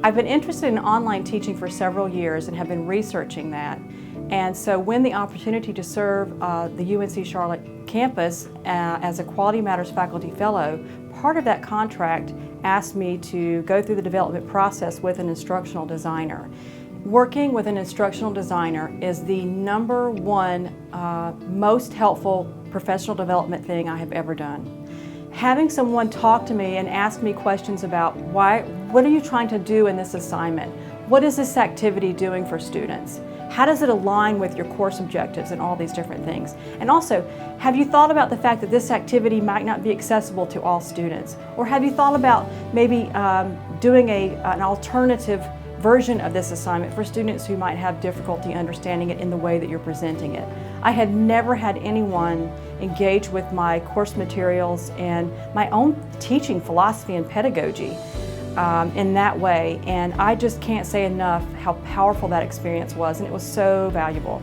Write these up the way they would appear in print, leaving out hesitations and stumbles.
I've been interested in online teaching for several years and have been researching that. And so when the opportunity to serve the UNC Charlotte campus as a Quality Matters Faculty Fellow, part of that contract asked me to go through the development process with an instructional designer. Working with an instructional designer is the number one most helpful professional development thing I have ever done. Having someone talk to me and ask me questions about what are you trying to do in this assignment? What is this activity doing for students? How does it align with your course objectives and all these different things? And also, have you thought about the fact that this activity might not be accessible to all students? Or have you thought about maybe doing an alternative version of this assignment for students who might have difficulty understanding it in the way that you're presenting it? I had never had anyone engage with my course materials and my own teaching philosophy and pedagogy in that way, and I just can't say enough how powerful that experience was, and it was so valuable.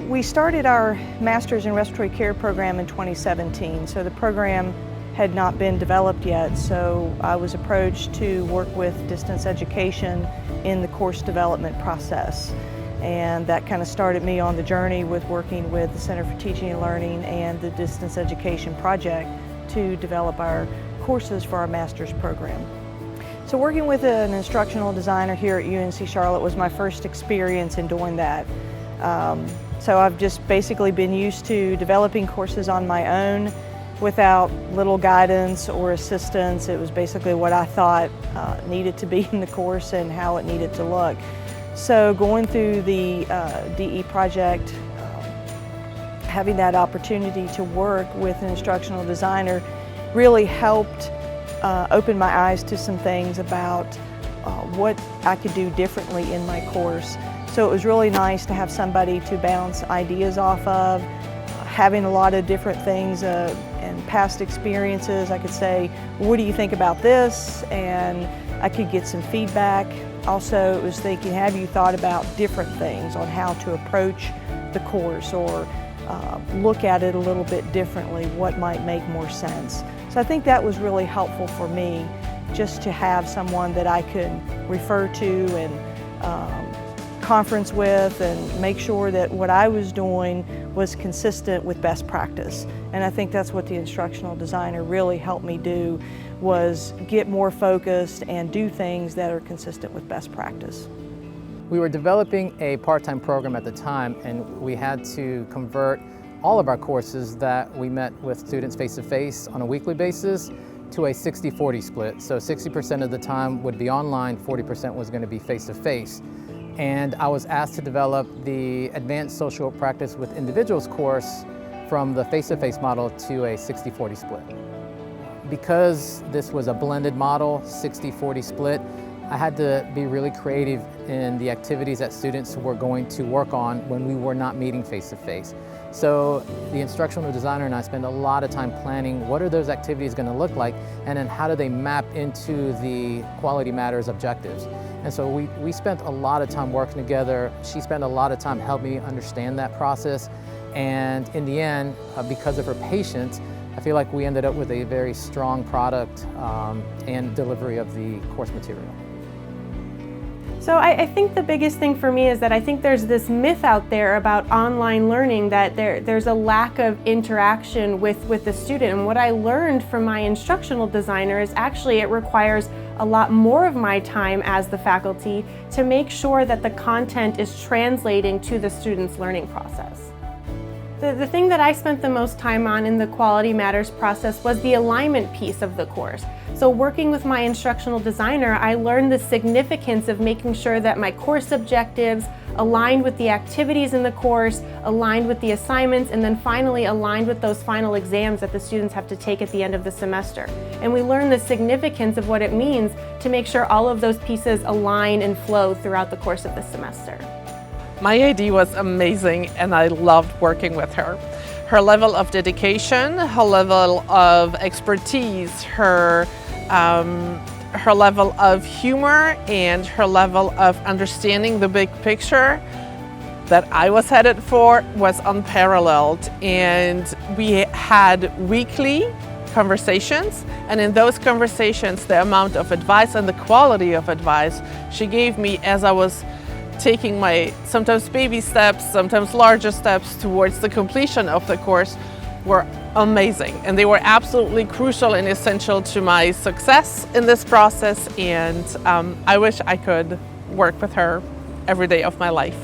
We started our Master's in Respiratory Care program in 2017, so the program had not been developed yet, so I was approached to work with distance education in the course development process. And that kind of started me on the journey with working with the Center for Teaching and Learning and the Distance Education Project to develop our courses for our master's program. So working with an instructional designer here at UNC Charlotte was my first experience in doing that. So I've just basically been used to developing courses on my own without little guidance or assistance. It was basically what I thought needed to be in the course and how it needed to look. So going through the DE project, having that opportunity to work with an instructional designer really helped open my eyes to some things about what I could do differently in my course. So it was really nice to have somebody to bounce ideas off of, having a lot of different things and past experiences. I could say, what do you think about this? And I could get some feedback. Also, it was thinking, have you thought about different things on how to approach the course or look at it a little bit differently, what might make more sense. So I think that was really helpful for me, just to have someone that I could refer to and conference with and make sure that what I was doing was consistent with best practice. And I think that's what the instructional designer really helped me do, was get more focused and do things that are consistent with best practice. We were developing a part-time program at the time, and we had to convert all of our courses that we met with students face-to-face on a weekly basis to a 60-40 split. So 60% of the time would be online, 40% was going to be face-to-face. And I was asked to develop the Advanced Social Practice with Individuals course from the face-to-face model to a 60-40 split. Because this was a blended model, 60-40 split, I had to be really creative in the activities that students were going to work on when we were not meeting face-to-face. So the instructional designer and I spend a lot of time planning what are those activities going to look like, and then how do they map into the Quality Matters objectives. And so we spent a lot of time working together. She spent a lot of time helping me understand that process. And in the end, because of her patience, I feel like we ended up with a very strong product and delivery of the course material. So I think the biggest thing for me is that I think there's this myth out there about online learning that there's a lack of interaction with the student. And what I learned from my instructional designer is actually it requires a lot more of my time as the faculty to make sure that the content is translating to the student's learning process. The thing that I spent the most time on in the Quality Matters process was the alignment piece of the course. So working with my instructional designer, I learned the significance of making sure that my course objectives aligned with the activities in the course, aligned with the assignments, and then finally aligned with those final exams that the students have to take at the end of the semester. And we learned the significance of what it means to make sure all of those pieces align and flow throughout the course of the semester. My AD was amazing, and I loved working with her. Her level of dedication, her level of expertise, her level of humor, and her level of understanding the big picture that I was headed for was unparalleled. And we had weekly conversations, and in those conversations the amount of advice and the quality of advice she gave me as I was taking my sometimes baby steps, sometimes larger steps towards the completion of the course were amazing, and they were absolutely crucial and essential to my success in this process, and I wish I could work with her every day of my life.